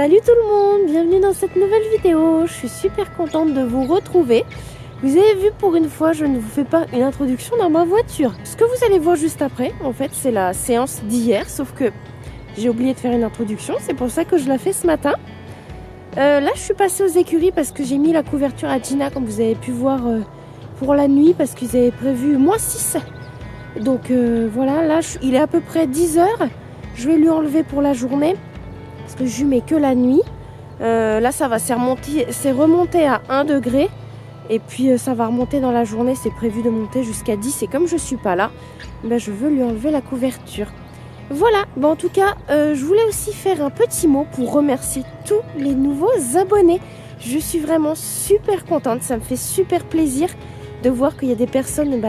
Salut tout le monde, bienvenue dans cette nouvelle vidéo. Je suis super contente de vous retrouver. Vous avez vu, pour une fois, je ne vous fais pas une introduction dans ma voiture. Ce que vous allez voir juste après, en fait, c'est la séance d'hier, sauf que j'ai oublié de faire une introduction, c'est pour ça que je la fais ce matin. Là, je suis passée aux écuries parce que j'ai mis la couverture à Gina, comme vous avez pu voir, pour la nuit, parce qu'ils avaient prévu -6. Donc voilà, là, il est à peu près 10 h. Je vais lui enlever pour la journée, parce que je lui mets que la nuit. Là, ça va, c'est remonté à 1 degré. Et puis ça va remonter dans la journée, c'est prévu de monter jusqu'à 10. Et comme je suis pas là, ben, je veux lui enlever la couverture. Voilà, bon, en tout cas, je voulais aussi faire un petit mot pour remercier tous les nouveaux abonnés. Je suis vraiment super contente, ça me fait super plaisir de voir qu'il y a des personnes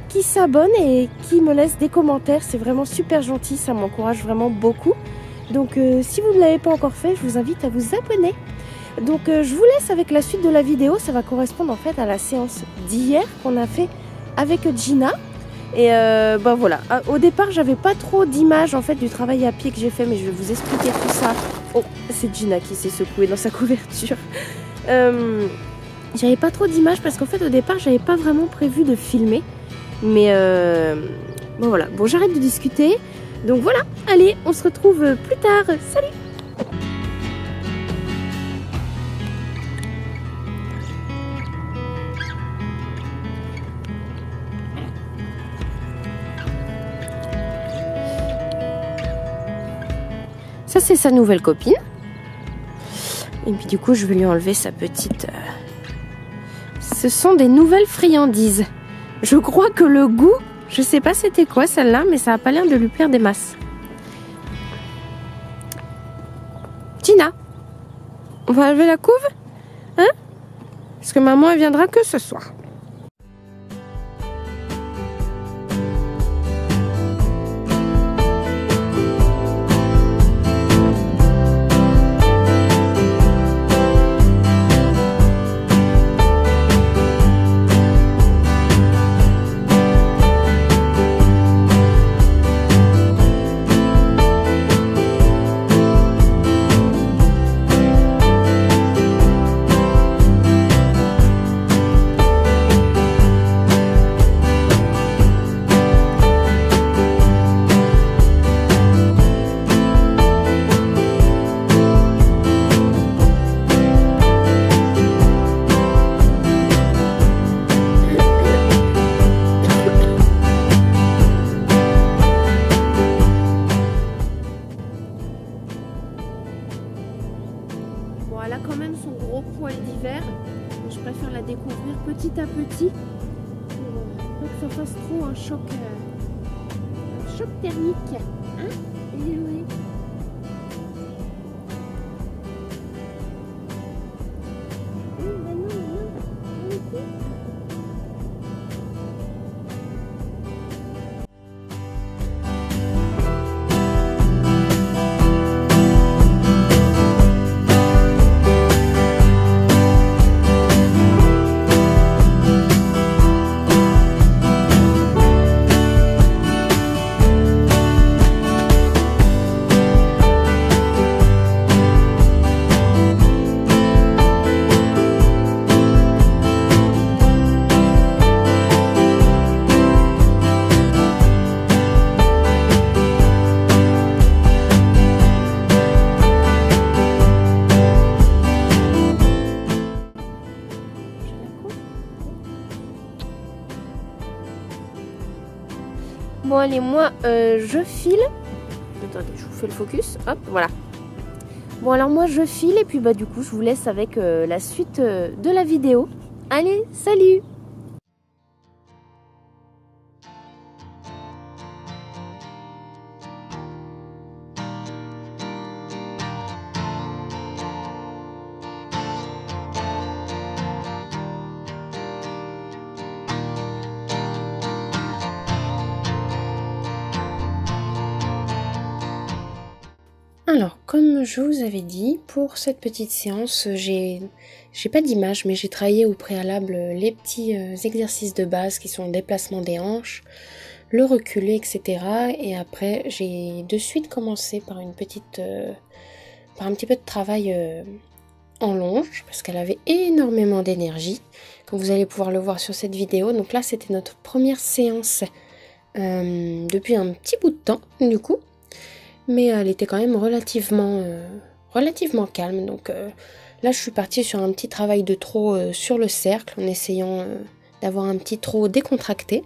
qui s'abonnent et qui me laissent des commentaires. C'est vraiment super gentil, ça m'encourage vraiment beaucoup. Donc si vous ne l'avez pas encore fait, je vous invite à vous abonner. Donc je vous laisse avec la suite de la vidéo, ça va correspondre en fait à la séance d'hier qu'on a fait avec Gina. Et voilà, au départ j'avais pas trop d'images en fait du travail à pied que j'ai fait, mais je vais vous expliquer tout ça. Oh, c'est Gina qui s'est secouée dans sa couverture. J'avais pas trop d'images parce qu'en fait au départ j'avais pas vraiment prévu de filmer. Mais bon voilà, bon j'arrête de discuter. Donc voilà, allez, on se retrouve plus tard. Salut! Ça, c'est sa nouvelle copine. Et puis du coup, je vais lui enlever sa petite... Ce sont des nouvelles friandises. Je crois que le goût, je sais pas c'était quoi celle-là, mais ça a pas l'air de lui plaire des masses. Gina, on va enlever la couve? Hein? Parce que maman, elle viendra que ce soir. Bon, elle a quand même son gros poil d'hiver. Je préfère la découvrir petit à petit. Pas que ça fasse trop un choc thermique. Hein? Et oui. Bon allez, moi je file. Attendez, je vous fais le focus. Hop, voilà. Bon alors moi je file et puis du coup je vous laisse avec la suite de la vidéo. Allez, salut! Alors, comme je vous avais dit, pour cette petite séance, j'ai pas d'image, mais j'ai travaillé au préalable les petits exercices de base qui sont le déplacement des hanches, le reculer, etc. Et après, j'ai de suite commencé par une petite par un petit peu de travail en longe parce qu'elle avait énormément d'énergie, comme vous allez pouvoir le voir sur cette vidéo. Donc là c'était notre première séance depuis un petit bout de temps du coup, mais elle était quand même relativement calme. Donc là je suis partie sur un petit travail de trot sur le cercle en essayant d'avoir un petit trot décontracté.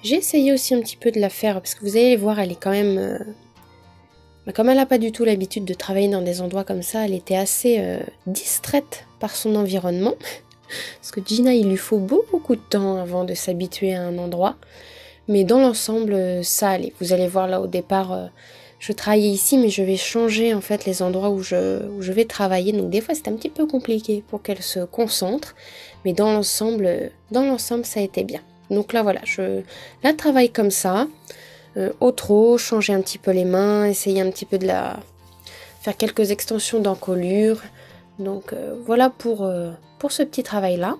J'ai essayé aussi un petit peu de la faire, parce que vous allez voir, elle est quand même... comme elle n'a pas du tout l'habitude de travailler dans des endroits comme ça, elle était assez distraite par son environnement. Parce que Gina, il lui faut beaucoup de temps avant de s'habituer à un endroit. Mais dans l'ensemble, ça allait. Vous allez voir là au départ, je travaillais ici, mais je vais changer en fait les endroits où je vais travailler. Donc des fois, c'est un petit peu compliqué pour qu'elle se concentre. Mais dans l'ensemble, ça a été bien. Donc là, voilà, je la travaille comme ça, au trot, changer un petit peu les mains, essayer un petit peu de faire quelques extensions d'encolure. Donc voilà pour ce petit travail-là.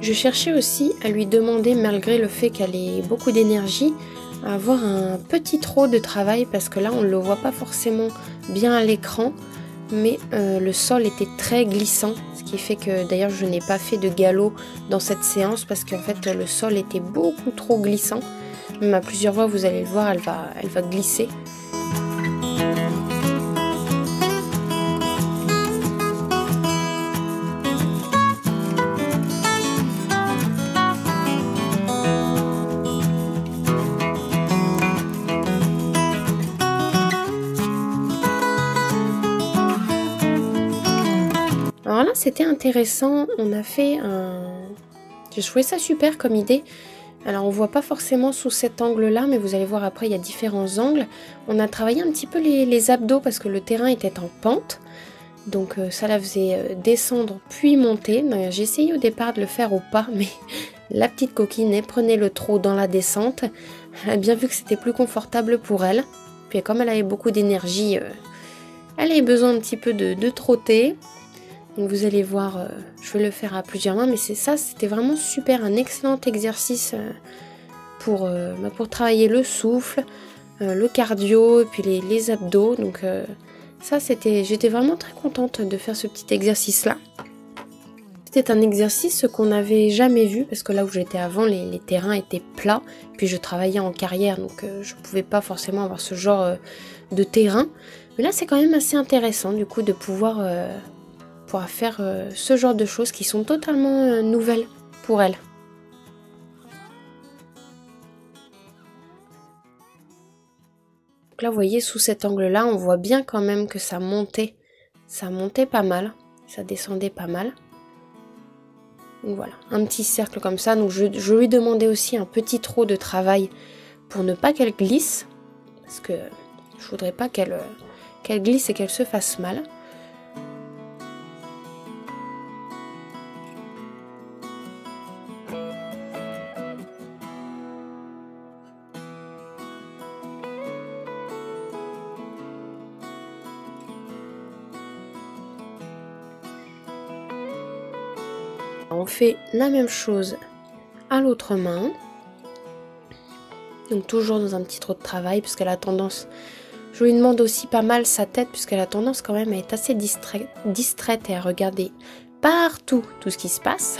Je cherchais aussi à lui demander, malgré le fait qu'elle ait beaucoup d'énergie, à avoir un petit trot de travail, parce que là on ne le voit pas forcément bien à l'écran, mais le sol était très glissant, ce qui fait que d'ailleurs je n'ai pas fait de galop dans cette séance, parce qu'en fait le sol était beaucoup trop glissant. Même à plusieurs fois, vous allez le voir, elle va glisser. Alors là, c'était intéressant, on a fait j'ai trouvé ça super comme idée. Alors on voit pas forcément sous cet angle-là, mais vous allez voir après, il y a différents angles. On a travaillé un petit peu les abdos parce que le terrain était en pente. Donc ça la faisait descendre puis monter. J'ai essayé au départ de le faire au pas, mais la petite coquine, elle prenait le trot dans la descente. Elle a bien vu que c'était plus confortable pour elle. Puis comme elle avait beaucoup d'énergie, elle avait besoin un petit peu de trotter. Donc vous allez voir, je vais le faire à plusieurs mains, mais c'était vraiment super, un excellent exercice pour travailler le souffle, le cardio et puis les abdos. Donc j'étais vraiment très contente de faire ce petit exercice-là. C'était un exercice qu'on n'avait jamais vu, parce que là où j'étais avant, les terrains étaient plats, puis je travaillais en carrière, donc je ne pouvais pas forcément avoir ce genre de terrain. Mais là c'est quand même assez intéressant du coup de pouvoir faire ce genre de choses qui sont totalement nouvelles pour elle. Donc là, vous voyez, sous cet angle-là, on voit bien quand même que ça montait pas mal, ça descendait pas mal. Donc voilà, un petit cercle comme ça. Donc je lui demandais aussi un petit trot de travail pour ne pas qu'elle glisse, parce que je voudrais pas qu'elle glisse et qu'elle se fasse mal. On fait la même chose à l'autre main. Donc toujours dans un petit trot de travail, puisqu'elle a tendance... Je lui demande aussi pas mal sa tête, puisqu'elle a tendance quand même à être assez distraite et à regarder partout tout ce qui se passe.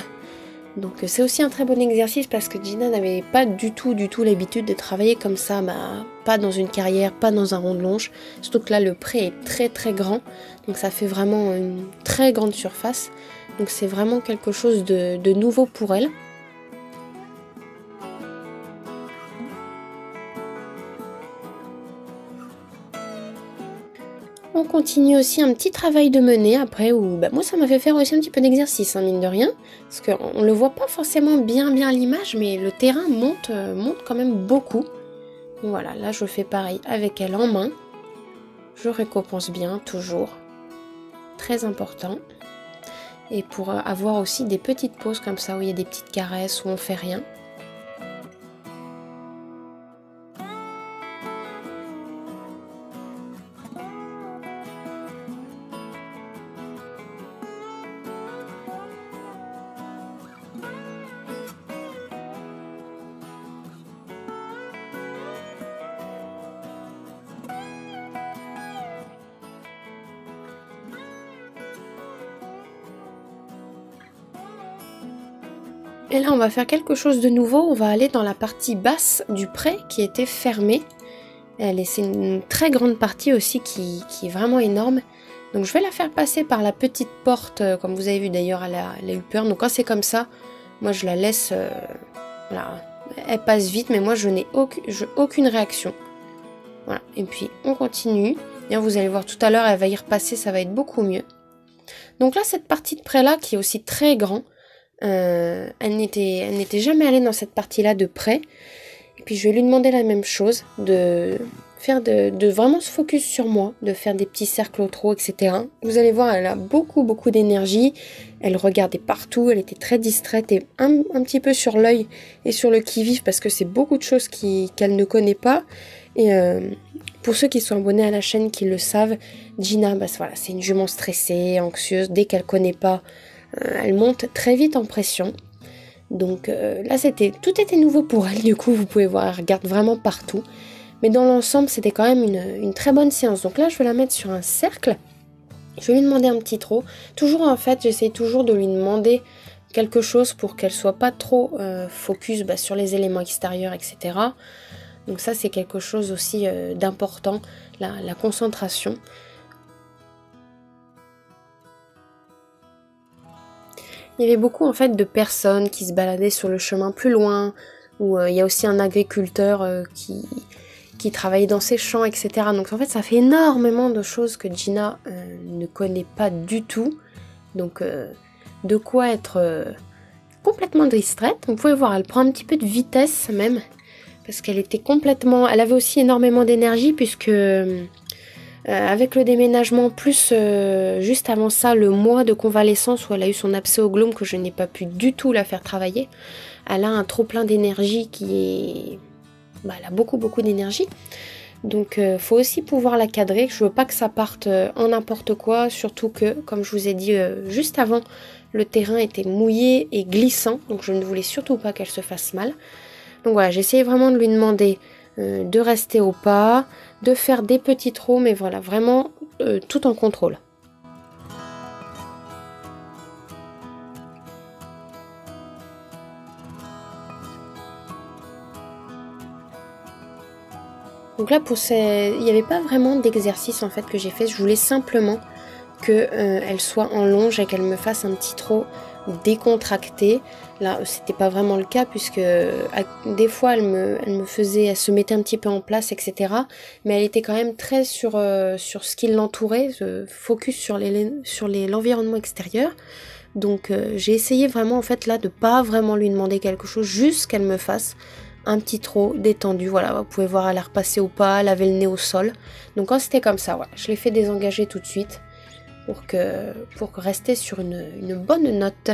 Donc c'est aussi un très bon exercice, parce que Gina n'avait pas du tout l'habitude de travailler comme ça, pas dans une carrière, pas dans un rond de longe. Surtout que là le pré est très très grand, donc ça fait vraiment une très grande surface. Donc c'est vraiment quelque chose de nouveau pour elle. On continue aussi un petit travail de menée après, où moi ça m'a fait faire aussi un petit peu d'exercice, mine de rien, parce qu'on le voit pas forcément bien à l'image, mais le terrain monte quand même beaucoup. Donc voilà, là je fais pareil avec elle en main, je récompense bien toujours. très important. Et pour avoir aussi des petites pauses comme ça où il y a des petites caresses, où on fait rien. Et là, on va faire quelque chose de nouveau. On va aller dans la partie basse du pré qui était fermée. C'est une très grande partie aussi qui est vraiment énorme. Donc je vais la faire passer par la petite porte, comme vous avez vu d'ailleurs, elle a eu peur. Donc quand c'est comme ça, moi je la laisse, voilà, elle passe vite, mais moi je n'ai aucune réaction. Voilà, et puis on continue. Et vous allez voir tout à l'heure, elle va y repasser, ça va être beaucoup mieux. Donc là, cette partie de pré là, qui est aussi très grand, elle n'était jamais allée dans cette partie-là de près. Et puis je vais lui demander la même chose, de vraiment se focus sur moi, de faire des petits cercles au trot, etc. Vous allez voir, elle a beaucoup d'énergie. Elle regardait partout, elle était très distraite et un petit peu sur l'œil et sur le qui-vive parce que c'est beaucoup de choses qu'elle ne connaît pas. Et pour ceux qui sont abonnés à la chaîne, qui le savent, Gina, voilà, c'est une jument stressée, anxieuse. Dès qu'elle connaît pas, elle monte très vite en pression. Donc là, tout était nouveau pour elle. Du coup, vous pouvez voir, elle regarde vraiment partout. Mais dans l'ensemble, c'était quand même une très bonne séance. Donc là, je vais la mettre sur un cercle. Je vais lui demander un petit trot. Toujours, en fait, j'essaie toujours de lui demander quelque chose pour qu'elle soit pas trop focus sur les éléments extérieurs, etc. Donc ça, c'est quelque chose aussi d'important, la concentration. Il y avait beaucoup en fait de personnes qui se baladaient sur le chemin plus loin, où il y a aussi un agriculteur qui travaillait dans ses champs, etc. Donc en fait ça fait énormément de choses que Gina ne connaît pas du tout. Donc de quoi être complètement distraite. Vous pouvez voir, elle prend un petit peu de vitesse même, parce qu'elle était complètement... Elle avait aussi énormément d'énergie puisque... avec le déménagement, plus juste avant ça, le mois de convalescence où elle a eu son abcès au glaume que je n'ai pas pu du tout la faire travailler, elle a un trop plein d'énergie qui est... elle a beaucoup d'énergie. Donc faut aussi pouvoir la cadrer. Je veux pas que ça parte en n'importe quoi, surtout que, comme je vous ai dit juste avant, le terrain était mouillé et glissant, donc je ne voulais surtout pas qu'elle se fasse mal. Donc voilà, j'ai essayé vraiment de lui demander de rester au pas, de faire des petits trous, mais voilà, vraiment tout en contrôle. Donc là, il n'y avait pas vraiment d'exercice en fait que j'ai fait. Je voulais simplement qu'elle soit en longe et qu'elle me fasse un petit trot décontracté. Là, c'était pas vraiment le cas puisque des fois elle se mettait un petit peu en place, etc. Mais elle était quand même très sur ce qui l'entourait, focus sur l'environnement extérieur. Donc j'ai essayé vraiment en fait là de pas vraiment lui demander quelque chose, juste qu'elle me fasse un petit trot détendu. Voilà, vous pouvez voir, elle a repassé au pas, elle avait le nez au sol. Donc quand c'était comme ça, voilà, je l'ai fait désengager tout de suite pour rester sur une bonne note.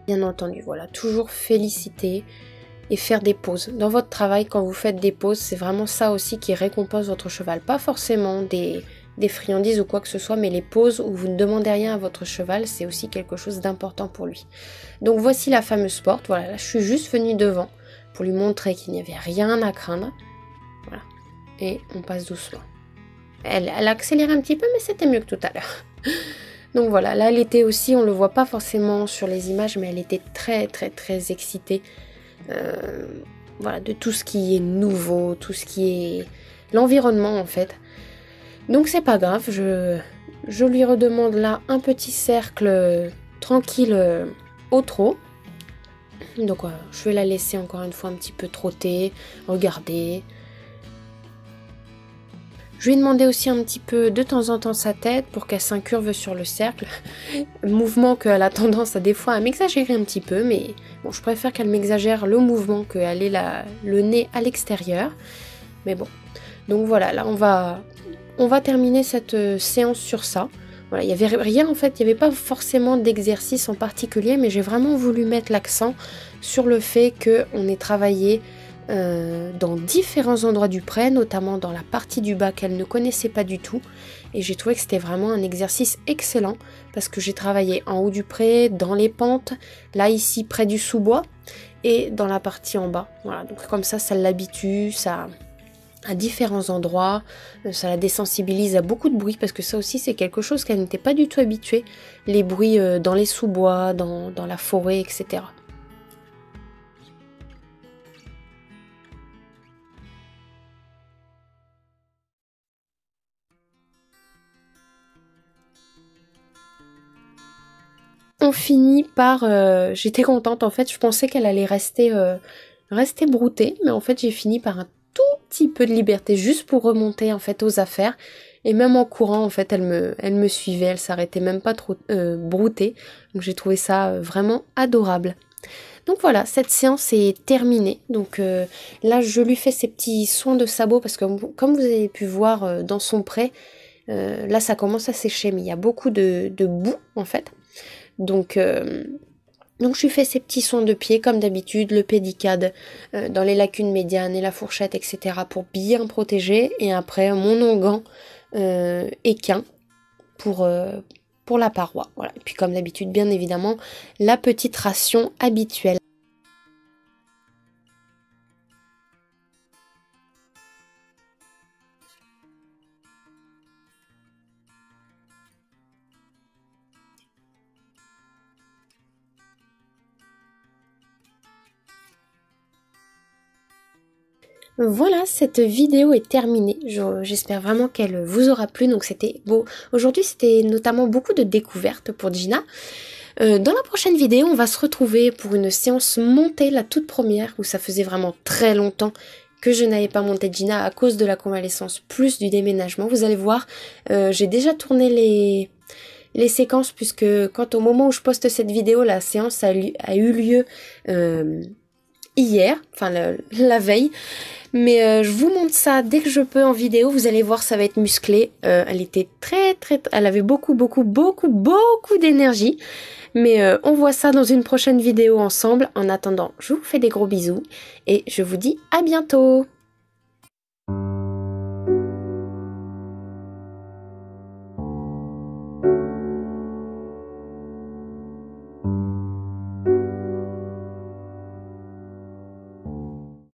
Bien entendu, voilà, toujours féliciter et faire des pauses. Dans votre travail, quand vous faites des pauses, c'est vraiment ça aussi qui récompense votre cheval. Pas forcément des friandises ou quoi que ce soit, mais les pauses où vous ne demandez rien à votre cheval, c'est aussi quelque chose d'important pour lui. Donc voici la fameuse porte. Voilà, là, je suis juste venue devant pour lui montrer qu'il n'y avait rien à craindre. Voilà. Et on passe doucement. Elle a accéléré un petit peu, mais c'était mieux que tout à l'heure. Donc voilà, là elle était aussi, on le voit pas forcément sur les images, mais elle était très excitée. Voilà, de tout ce qui est nouveau, tout ce qui est l'environnement en fait. Donc c'est pas grave, je lui redemande là un petit cercle tranquille au trot. Donc je vais la laisser encore une fois un petit peu trotter, regarder. Je lui ai demandé aussi un petit peu de temps en temps sa tête pour qu'elle s'incurve sur le cercle. Mouvement qu'elle a tendance à des fois à m'exagérer un petit peu, mais bon, je préfère qu'elle m'exagère le mouvement qu'elle ait le nez à l'extérieur. Mais bon, donc voilà, là on va terminer cette séance sur ça. Voilà, il n'y avait rien en fait, il n'y avait pas forcément d'exercice en particulier, mais j'ai vraiment voulu mettre l'accent sur le fait qu'on ait travaillé dans différents endroits du pré, notamment dans la partie du bas qu'elle ne connaissait pas du tout. Et j'ai trouvé que c'était vraiment un exercice excellent parce que j'ai travaillé en haut du pré, dans les pentes, là ici près du sous-bois et dans la partie en bas. Voilà, donc comme ça l'habitue, ça à différents endroits, ça la désensibilise à beaucoup de bruit parce que ça aussi c'est quelque chose qu'elle n'était pas du tout habituée, les bruits dans les sous-bois, dans la forêt, etc. On finit par... j'étais contente en fait, je pensais qu'elle allait rester broutée, mais en fait j'ai fini par un tout petit peu de liberté juste pour remonter en fait aux affaires. Et même en courant en fait elle me suivait, elle s'arrêtait même pas trop broutée. Donc j'ai trouvé ça vraiment adorable. Donc voilà, cette séance est terminée. Donc là je lui fais ses petits soins de sabot parce que comme vous avez pu voir dans son pré, là ça commence à sécher mais il y a beaucoup de boue en fait. Donc je lui fais ces petits soins de pied comme d'habitude, le pédicade dans les lacunes médianes et la fourchette, etc. pour bien protéger. Et après mon onguent équin pour la paroi. Voilà. Et puis comme d'habitude, bien évidemment, la petite ration habituelle. Voilà, cette vidéo est terminée. J'espère vraiment qu'elle vous aura plu. Donc c'était beau. Aujourd'hui, c'était notamment beaucoup de découvertes pour Gina. Dans la prochaine vidéo, on va se retrouver pour une séance montée, la toute première, où ça faisait vraiment très longtemps que je n'avais pas monté Gina à cause de la convalescence plus du déménagement. Vous allez voir, j'ai déjà tourné les séquences puisque quand au moment où je poste cette vidéo, la séance a eu lieu hier, enfin la veille. Mais je vous montre ça dès que je peux en vidéo. Vous allez voir, ça va être musclé. Elle était elle avait beaucoup d'énergie. Mais on voit ça dans une prochaine vidéo ensemble. En attendant, je vous fais des gros bisous et je vous dis à bientôt.